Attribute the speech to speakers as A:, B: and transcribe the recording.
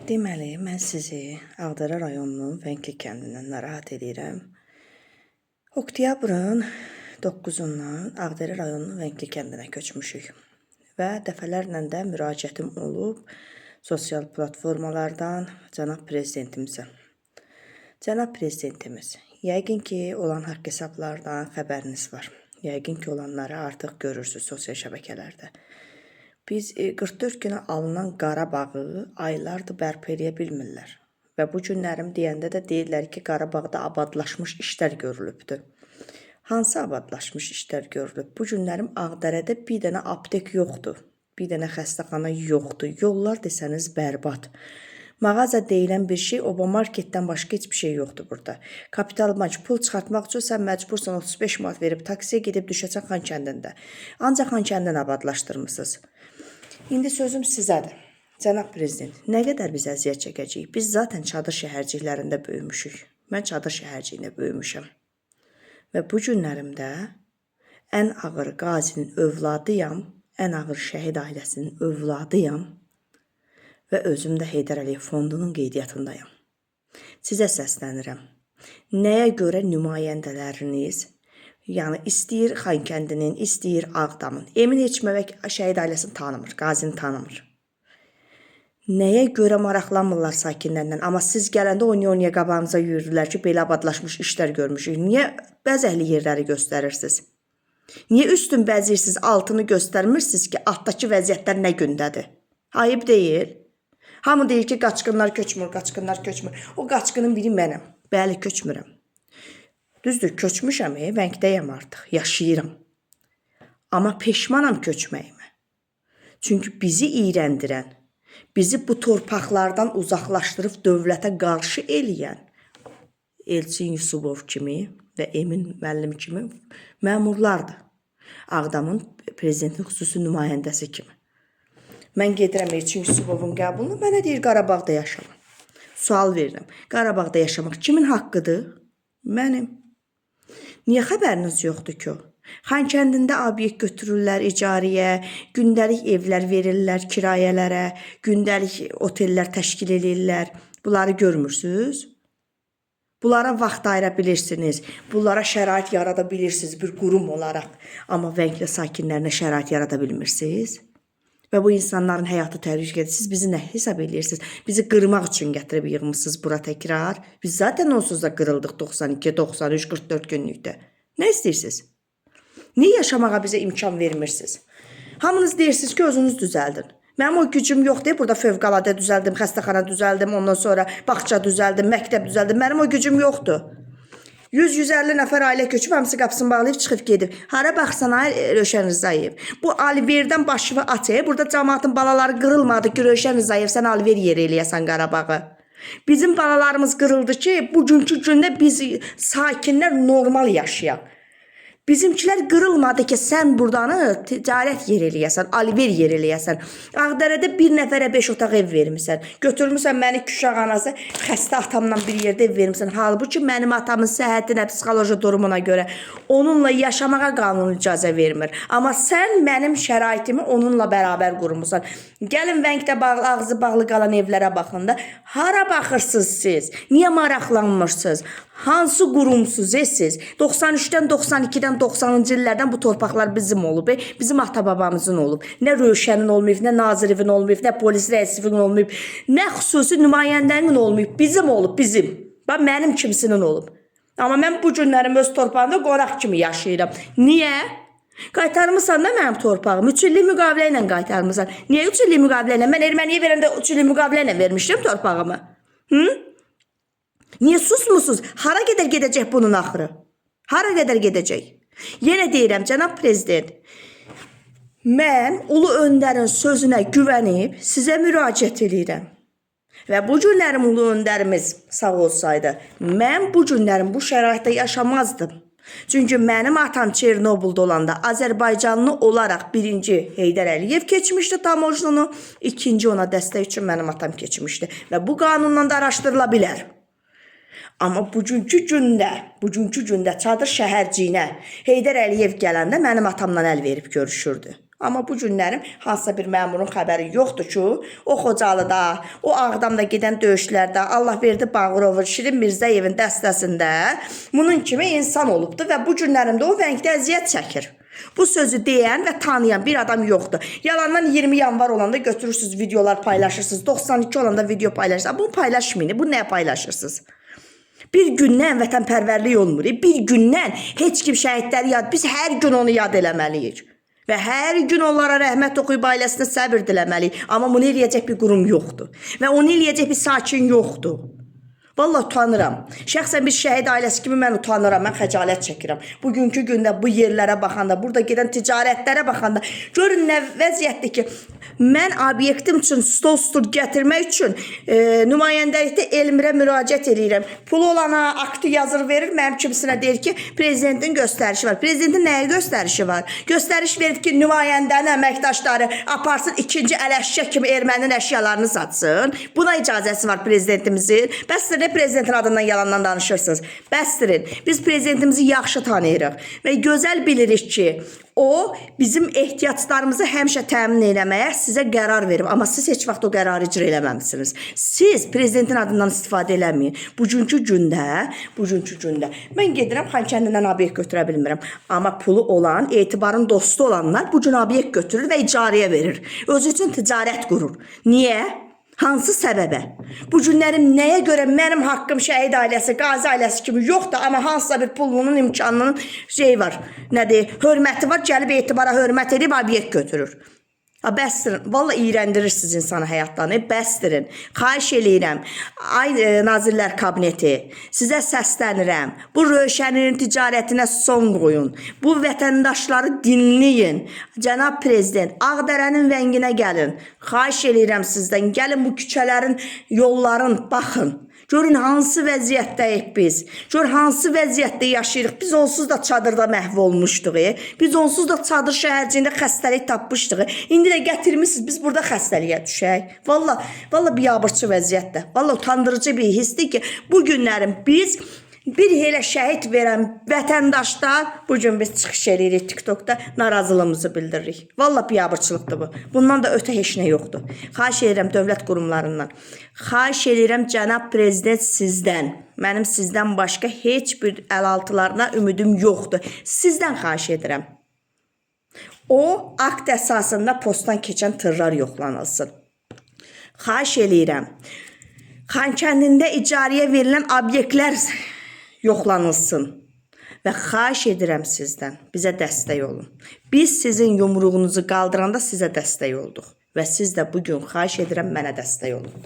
A: Deməli, mən sizi Ağdərə rayonunun Vəngli kəndindən narahat edirəm. Oktyabrın 9-dan Ağdərə rayonunun Vəngli kəndinə köçmüşük və dəfələrlə də müraciətim olub sosial platformalardan cənab prezidentimizə. Cənab prezidentimiz, yəqin ki, olan haqq hesablardan xəbəriniz var. Yəqin ki, olanları artıq görürsünüz sosial şəbəkələrdə. Biz 44 günə alınan Qarabağı aylardır bərpa edə bilmirlər. Və bu günlərim deyəndə də deyirlər ki, Qarabağda abadlaşmış işlər görülübdür. Hansı abadlaşmış işlər görülüb? Bu günlərim Ağdərədə bir dənə aptek yoxdur. Bir dənə xəstəxana yoxdur. Yollar desəniz bərbad. Mağaza deyilən bir şey, Obamarketdən başqa heç bir şey yoxdur burada. Kapital pul çıxartmaq üçün sən məcbursan 35 manat verib taksiyə gedib düşəcəksən Xankəndində. Ancaq Xankəndini abadlaşdırmısınız. İndi sözüm sizədir. Cənab prezident, nə qədər biz əziyyət çəkəcəyik? Biz zaten çadır şəhərciklərində böyümüşük. Mən çadır şəhərciyində böyümüşəm. Və bu günlərimdə ən ağır qazinin övladıyam, ən ağır şəhid ailəsinin övladıyam və özüm də Heydər Əliyev fondunun qeydiyyatındayam. Sizə səslənirəm. Nəyə görə nümayəndələriniz, yəni istəyir Xankəndinin, istəyir Ağdamın. Emin Heçməvək şəhid ailəsini tanımır, qazini tanımır. Nəyə görə maraqlanmırlar sakinlərlə? Amma siz gələndə oynaya qabağınıza yürürlər ki, belə abadlaşmış işlər görmüşük. Niyə bəzəkli yerləri göstərirsiniz? Niyə üstün bəzirsiniz, altını göstərmirsiniz ki, altdakı vəziyyətlər nə gündədir? Ayıb deyil. Hamı deyir ki, qaçqınlar köçmür, qaçqınlar köçmür. O qaçqının biri mənəm. Bəli, köçmürəm. Düzdür, köçmüşəm, Vəngdəyəm artıq, yaşayıram. Amma peşmanam köçməyimə. Çünki bizi iyrəndirən, bizi bu torpaqlardan uzaqlaşdırıb dövlətə qarşı eləyən Elçin Yusubov kimi və Emin müəllim kimi məmurlardır. Ağdamın prezidentin xüsusi nümayəndəsi kimi. Mən gedirəm Elçin Yusubovun qəbuluna, mənə deyir Qarabağda yaşamaq. Sual verirəm, Qarabağda yaşamaq kimin haqqıdır? Mənim. Niyə xəbəriniz yoxdur ki o? Xankəndində obyekt götürürlər icarəyə, gündəlik evlər verirlər kirayələrə, gündəlik otellər təşkil edirlər. Bunları görmürsünüz? Bunlara vaxt ayıra bilirsiniz, bunlara şərait yarada bilirsiniz bir qurum olaraq. Amma Vəngli sakinlərinə şərait yarada bilmirsiniz. Və bu insanların həyatı təhlükə edir. Siz bizi nə hesab edirsiniz? Bizi qırmaq üçün gətirib yığmışsınız bura təkrar. Biz zaten onsuz da qırıldıq 92, 93, 44 günlükdə. Nə istəyirsiniz? Niyə yaşamağa bizə imkan vermirsiniz? Hamınız deyirsiniz ki, özünüz düzəldin. Mənim o gücüm yoxdur. Burada fövqəladə düzəldim, xəstəxana düzəldim, ondan sonra bağça düzəldim, məktəb düzəldim. Mənim o gücüm yoxdur. 100-150 nəfər ailə köçüb, hamısı qapısını bağlayıb çıxıb gedib. Hara baxsan ay Rövşən Rzayev. Bu Aliverdən başını at. Burada cəmaatın balaları qırılmadı ki, Rövşən Rzayev sən Aliver yeri eləyəsən Qarabağı. Bizim balalarımız qırıldı ki, bugünkü gündə biz sakinlər normal yaşayaq. Bizimkilər qırılmadı ki, sən buradanı ticarət yer eləyəsən, Aliver yer eləyəsən. Ağdərədə bir nəfərə 5 otaq ev vermirsən. Götürmüsən məni Küşaq anası, xəstə atamla bir yerdə ev vermirsən. Halbuki mənim atamın səhhətinə, psixoloji durumuna görə onunla yaşamağa qanun icazə vermir. Amma sən mənim şəraitimi onunla bərabər qurmuşsan. Gəlin Vəngdə bağlı, ağzı bağlı qalan evlərə baxın da. Hara baxırsınız siz? Niyə maraqlanmırsınız? Hansı qurumsuz siz? 93-dən, 92-dən, 90-cı illərdən bu torpaqlar bizim olub. Bizim ata-babamızın olub. Nə Rövşənin olmayıb, nə Nazirevin olmayıb, nə polis rəisinin olmayıb, nə xüsusi nümayəndənin olmayıb. Bizim olub, bizim. Bax, mənim kimsinin olub. Amma mən bu günlərim öz torpağımda qonaq kimi yaşayıram. Niyə? Qaytarmısan da mənim torpağımı. 3 illik müqavilə ilə qaytarmısan. Niyə 3 illik müqavilə ilə? Mən erməniyə verəndə 3 illik müqavilə ilə vermişdim torpağımı. Niyə susmusunuz? Hara qədər gedəcək bunun axırı? Hara qədər gedəcək? Yenə deyirəm, cənab prezident, mən Ulu Öndərin sözünə güvənib sizə müraciət edirəm. Və bu günlərim Ulu Öndərimiz sağ olsaydı, mən bu günlərim bu şəraitdə yaşamazdım. Çünki mənim atam Çernobılda olanda Azərbaycanlı olaraq birinci Heydər Əliyev keçmişdi tamojnunu, ikinci ona dəstək üçün mənim atam keçmişdi. Və bu qanunla da araşdırıla bilər. Amma bugünkü gündə çadır şəhərciyinə Heydər Əliyev gələndə mənim atamla əl verib görüşürdü. Amma bu günlərim hansısa bir məmurun xəbəri yoxdur ki, o Xocalıda, o Ağdamda gedən döyüşlərdə Allahverdi Bağırovun, Şirin Mirzəyevin dəstəsində bunun kimi insan olubdu və bu günlərimdə o vəngdə əziyyət çəkir. Bu sözü deyən və tanıyan bir adam yoxdur. Yalandan 20 yanvar olanda götürürsünüz, videolar paylaşırsınız. 92 olanda video paylaşırsınız. Bunu paylaşmayın. Bu nəyə paylaşırsınız? Bir gündən vətənpərvərlik olmur. Bir gündən heç kim şəhidləri yad. Biz hər gün onu yad eləməliyik. Və hər gün onlara rəhmət oxuyub ailəsinə səbir diləməliyik. Amma bunu eləyəcək bir qurum yoxdur. Və onu eləyəcək bir sakin yoxdur. Vallahi utanıram. Şəxsən bir şəhid ailəsi kimi mən utanıram, mən xəcalət çəkirəm. Bugünkü gündə bu yerlərə baxanda, burada gedən ticarətlərə baxanda görün nə vəziyyətdir ki, mən obyektim üçün stol gətirmək üçün nümayəndəlikdə Elmirə müraciət edirəm. Pul olana aktı yazır verir, mənim kimisinə deyir ki, prezidentin göstərişi var. Prezidentin nəyə göstərişi var? Göstəriş verir ki, nümayəndənin əməkdaşları aparsın ikinci əl-əşya kimi erməninin əşyalarını satsın. Buna icazəsi var prezidentimizin. Bəsdir, prezidentin adından yalandan danışırsınız. Bəstirin. Biz prezidentimizi yaxşı tanıyırıq və gözəl bilirik ki, o bizim ehtiyaclarımızı həmişə təmin eləməyə sizə qərar verib. Amma siz heç vaxt o qərarı icra eləməmisiniz. Siz prezidentin adından istifadə eləməyin. Bugünkü gündə mən gedirəm Xankəndindən obyekt götürə bilmirəm. Amma pulu olan, etibarın dostu olanlar bu gün obyekt götürür və icarəyə verir. Özü üçün ticarət qurur. Niyə? Hansı səbəbə? Bu günlərim nəyə görə mənim haqqım şəhid ailəsi, qazi ailəsi kimi yoxdur, amma hansısa bir pulunun imkanının var, nədir, hörməti var, gəlib etibara hörmət edib obyekt götürür. Bəstirin. Valla iyrəndirirsiniz insanı həyatlarını. Bəstirin. Xahiş eləyirəm. Ay Nazirlər Kabineti, sizə səslənirəm. Bu Rövşəninin ticarətinə son qoyun. Bu vətəndaşları dinləyin. Cənab Prezident, Ağdərənin vənginə gəlin. Xahiş eləyirəm sizdən. Gəlin bu küçələrin, yolların, baxın. Görün hansı vəziyyətdəyik biz. Gör hansı vəziyyətdə yaşayırıq. Biz onsuz da çadırda məhv olmuşduq. Biz onsuz da çadır şəhərciyində xəstəlik tapmışdıq. İndi də gətirmişsiniz biz burada xəstəliyə düşək. Valla biabırçı vəziyyətdə. Valla utandırıcı bir hissdir ki, bu günlərin biz bir elə şəhid verən vətəndaşlar bugün biz çıxış edirik TikTokda, narazılığımızı bildiririk. Valla biabırçılıqdır bu. Bundan da ötə heç nə yoxdur. Xahiş edirəm dövlət qurumlarından. Xahiş edirəm cənab prezident sizdən. Mənim sizdən başqa heç bir əlaltılarına ümidim yoxdur. Sizdən xahiş edirəm. O akt əsasında postdan keçən tırlar yoxlanılsın. Xahiş edirəm. Xankəndində icarəyə verilən obyektlər yoxlanılsın və xahiş edirəm sizdən, bizə dəstək olun. Biz sizin yumruğunuzu qaldıranda sizə dəstək olduq və siz də bugün xahiş edirəm mənə dəstək olun.